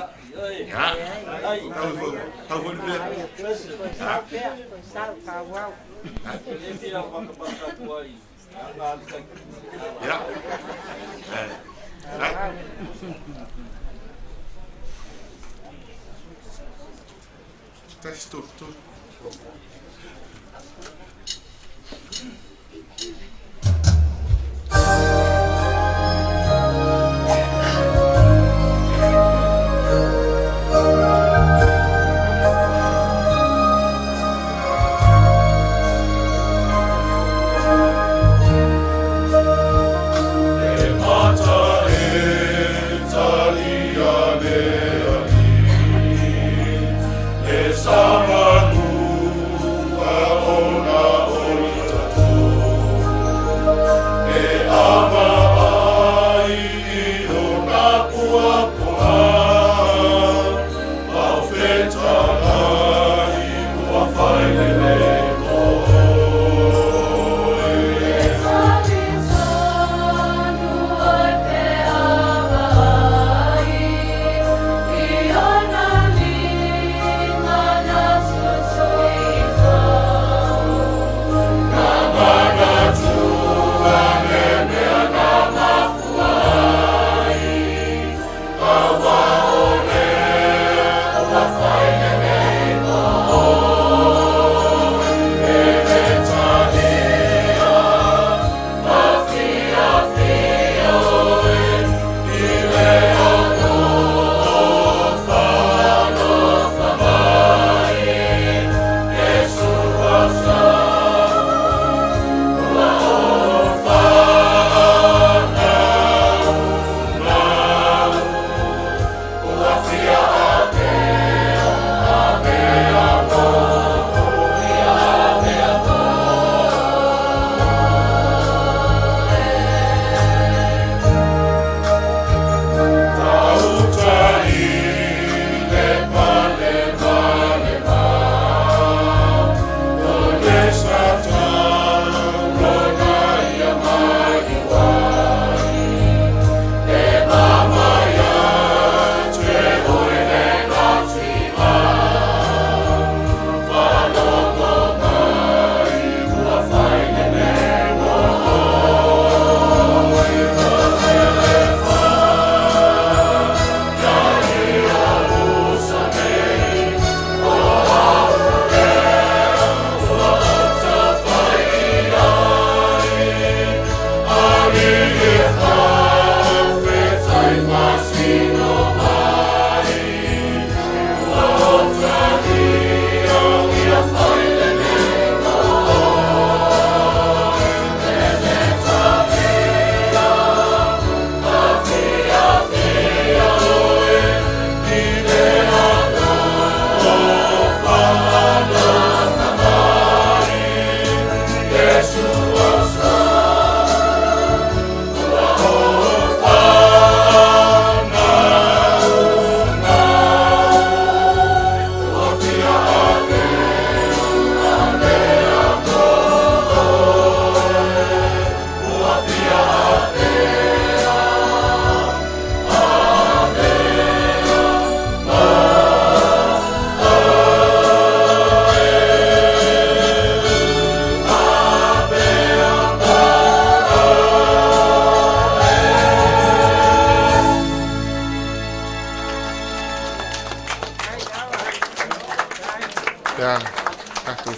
Ya. Tau fai dia. Ya. Tes tu.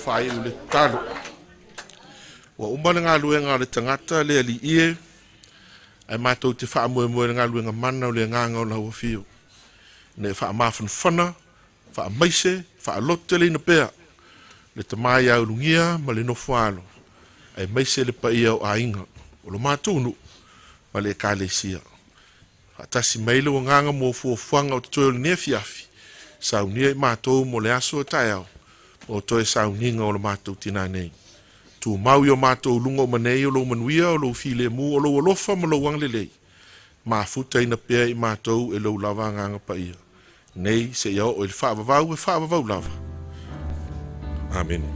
Fai le talo. Wa umana ngā luenga le tangata le ali ie. Ai mātou te wha moe ngā luenga mana o le nganga o la hua fio. Ne wha mawhan whana, wha maise, wha lote le na pēr. Le te mai au lungia ma le nofo alo. Ai maise le pa ia o a inga. O lo mātunu ma le ka le sia. Ha tasi maile o nganga mo fuanga o te toi o le nefiafi. Sau nia i mātou mo le aso o tai au. O toi sau ninga o le mātou tina nei. Tu mau yo mātou lungo manei o lo manuia o lo file mu o lo alofa ma lo wanglelei. Ma futa ina pea i mātou e lo lava nganga pa ia. Nei se iau o il whaavavau e whaavavau lava. Amen.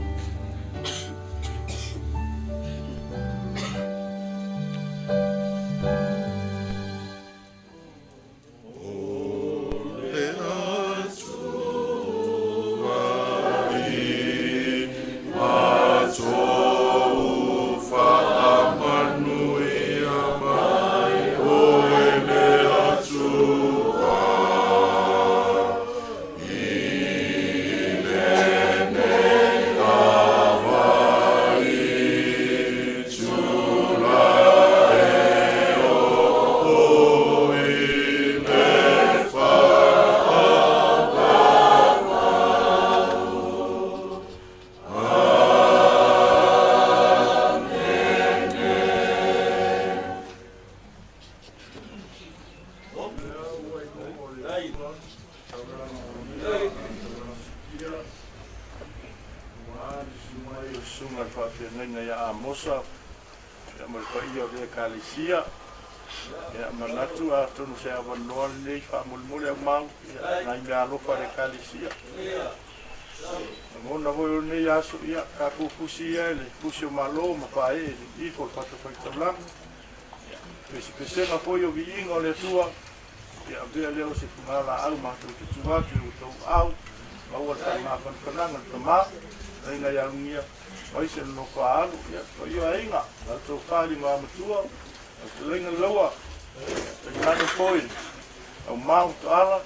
Nenga ya amosa ya malpai o le kalisia ya manatu a tonu se avanoa nei whamulmule au mau na inga alofa le kalisia Mona voi nei aso ia ka kukusi ia le kusi o malo ma pae i ko pato faitaulang pesi na foi o viinga o le tua ia vea leo se fungala au ma tu tua tu tau au ma ua ta ma fanfananga tama inga ya ungia mai se no ka alu ia ko ia inga na to fali ma matua o lenga loa e kana foi au mau to ala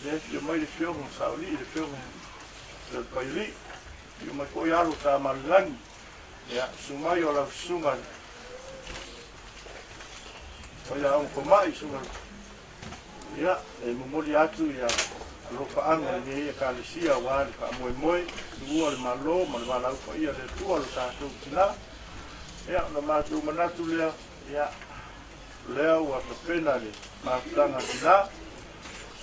de mai de film sauli de film del paili io mai ko ia lu ta malangi ia sumai o la sunga Olha um comai sunga ia e momoli atu ia loka anga ni e kalisia wa ka moi tua le malo ma le vala ko ia le tua le tatu tina ia na matu manatu le ia leo wa pena le ma tanga tina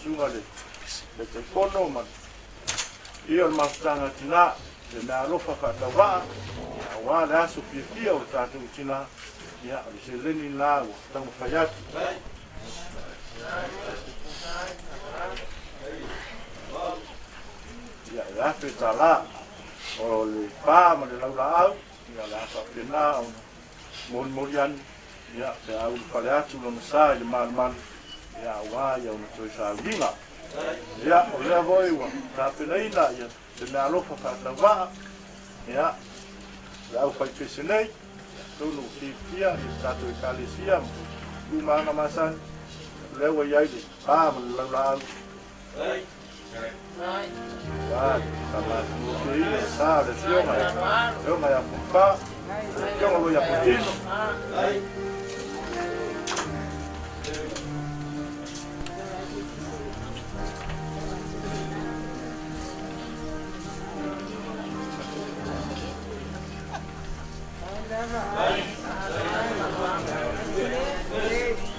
sunga le te kono ma ia ma tanga tina le na lofa ka tawa wa la su pia o tatu tina ia se leni la o tanga fayati ia la feta la o le pa ma le laula au ia la fa pena morian ia te au pale atu no sa le man ia wa ia no toi sa vinga ia o le voi wa ta pena ina ia se me alofa fa ta va ia la au fa tsenei tonu fia ta to kalisia uma na masan lewa ia le pa ma le laula au Vai, sama tuh sa de fioma, fioma ya pupa, fioma lo ya potino.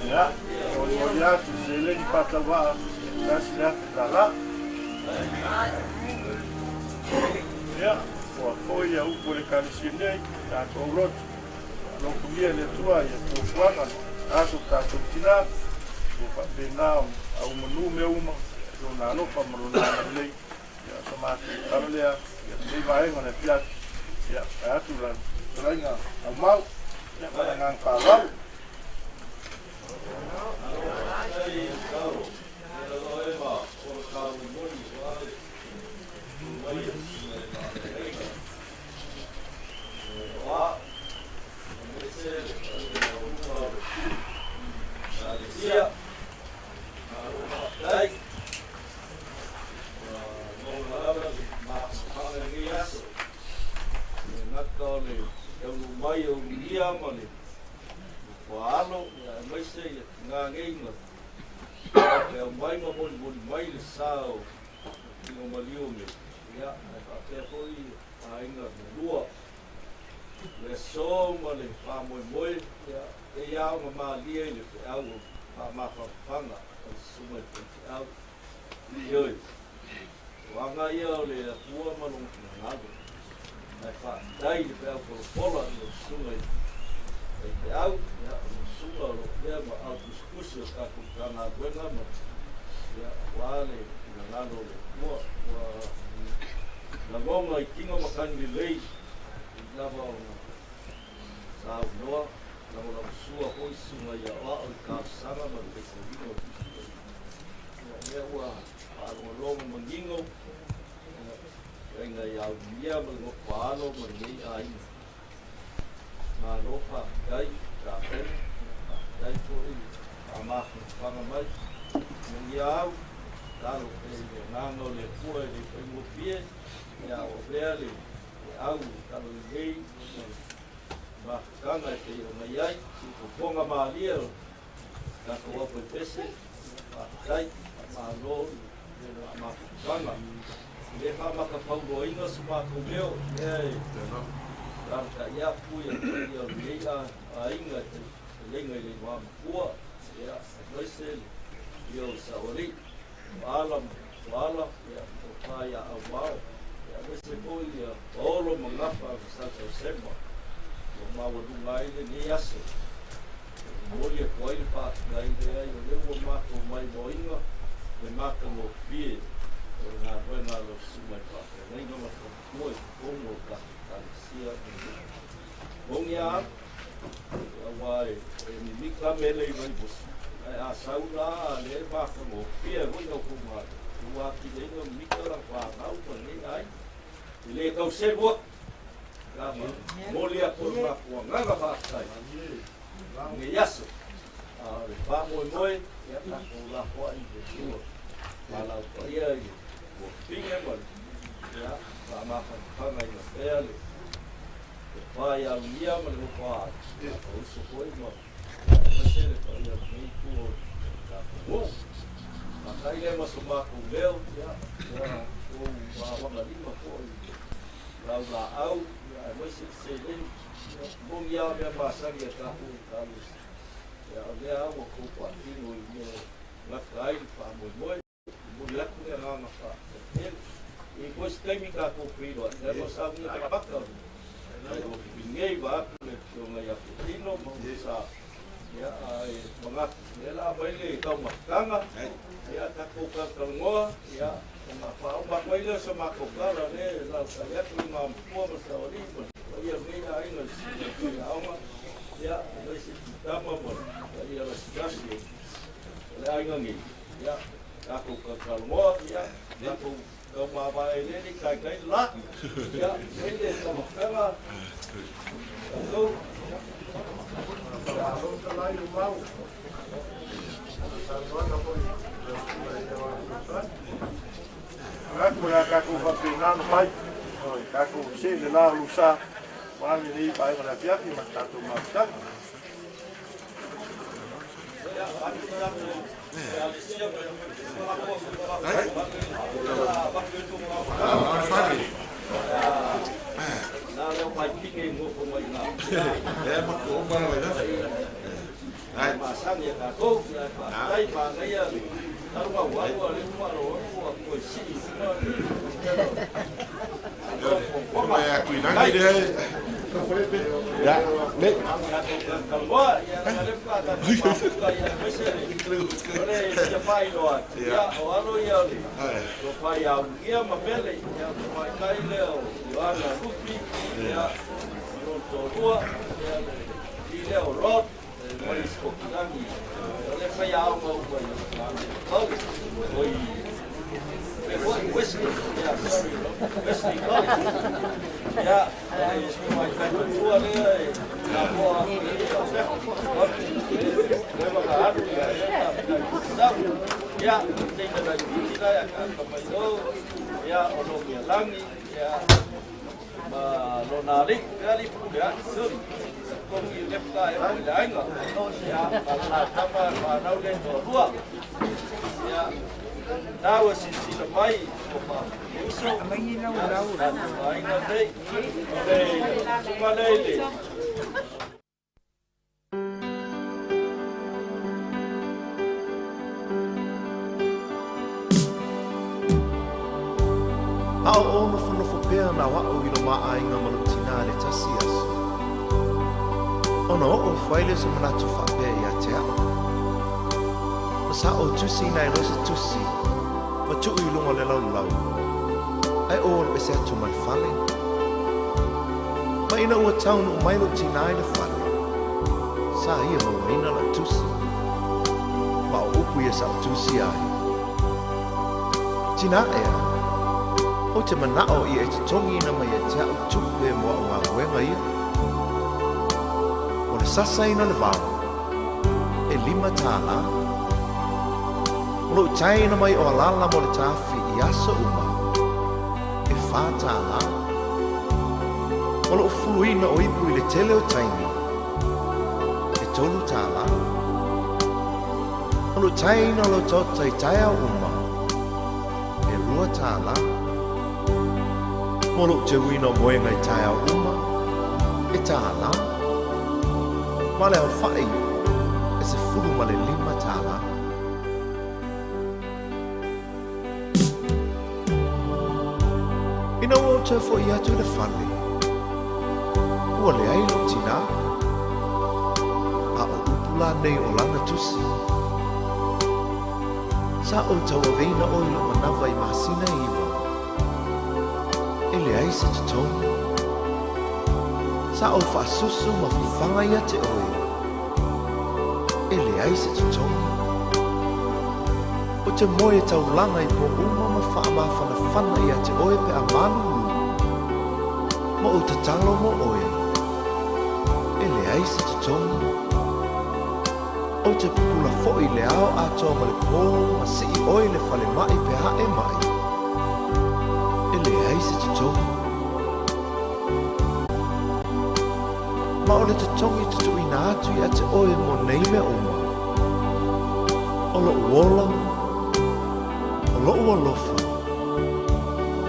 Ya, olha tu se ele patava, nasce lá. Ia, o foi a upo le kalisia ta kolot lo kuia le tua ia ko fuanga aso ta tina o pa pena au manu me uma no na no pa manu na le ia so ma tablea ia te vai ngana pia ia atu la trainga au mau ia para ngang pa lau se poi olo mangapa sa sema ma wa dungai ni aso molia koi pa ngai de ai le wo ma ko mai boinga le ma ko mo fie na buena lo suma pa nei no ma ko como ka sia bongia awai ni mika mele i mai bus a saula le ma ko mo fie wo no ko ma wa ki le no mika la pa au ko ni ai le kau se bo molia por ma ko nganga pa sai nge yaso le pa moi moi ya ta ko la ko ai de tu ala ko ia ko pinga mo ya pa ma pa mai no pele pa ya mia mo no pa o so ko mo se le pa ia ni ku ka mo ma kai le mo so ma ko leo ya o wa ma di ma ko la au mo se le bom ya me passa que tá com ya o ko aqui no na cai pa moi lá com ela na fa e depois tem me cá com frio né não sabe nem para cá ninguém vai com o ya pino sa ya mga ela vai le ka makanga ya ta ko ka ngoa ya ma pa ko ile so ma ko ka ne la sa ya tu ma po sa ori ia mira aí no alma ya esse tama bom aí ela se gasta ela aí ngi ya aku ke kalmo ya aku ke mama ini kai lah ya ini sama kala tu kalau selain mau aku nak aku berpinang mai aku sini lah lusa Mami ni pai mana piaki mata tu mata. Nah, pai pique mo ko mai na. Ma ko ba la. Ai masang ya ka ko. Ai pa ngai ya. Taru wa wa le ma ro ko si. Como é aqui na ideia? Ya, nek. Kalau ya ada kata ya mesti ya pai lo. Ya, alo ya. Lo pai ya dia mabele ya pai kai leo. Ana rupi ya. Lo tua ya. Di leo rot. Mai skokinani. Le pai ya mau pai. Oi. Wesley, yeah, sorry, Wesley College. Yeah, my friend before there, ya, tinggal lagi kita ya kan pemain ya orang yang langi ya, lonarik kali ya, sun, kami lepka ya, lain lah, ya, kalau tambah mana udah dua, ya. Tahu sisi lepai, usul. Amangi na ura. Ainda dei, cuma dei. Ao ono fono pea na wa o ilo ma ainga malutina le tasias. Ono o faile se manatu fa pe ya te a. Sa o tusi na rosa tusi. Ma tu i lunga le lau. Ai o le se atu mai fale. Ma ina ua taunu mai lo tina i le fale. Sa ia lo ina la tusi. Ma o upu ia sa tusi ai. Tina ea. O te manao i e te tongi na mai e te au tupe mo o ngā wenga ia. O le sasa ina le vau. E 5 tāna. Lo tai na mai o alala mo le tafi i asa uma. E whātala. O lo fuluina o ipu i le tele o taimi. E 3 tāla. O lo tai na lo tota i taia uma. E 2 tāla. O lo te wina moenga i taia uma. E tāla. Ma le au whai. E se fulu ma le 5 tāla. Ina o te fo i atu le whale. Ua le ai lo tina. A o upula nei o lana tusi. Sa o tau aveina o ilo manawa i mahasina iwa. E le ai se tutongi. Sa o whaasusu ma fufanga ia te oe. E le ai se tutongi. O te moe tau langa i po uma ma whaama whanawhana ia te oe pe a manu. Ma o te talo mo oe. E le ai se tutongi. O te pupula fo'i le ao atoa ma le pō ma si i oe le whale mai pe hae mai. E le ai se tutongi. Ma o le tutongi tutuina atu ia te oe mo nei me uma. O lo uola, o lo ualofa,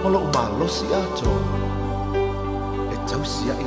o lo umalosi atoa. E tausia i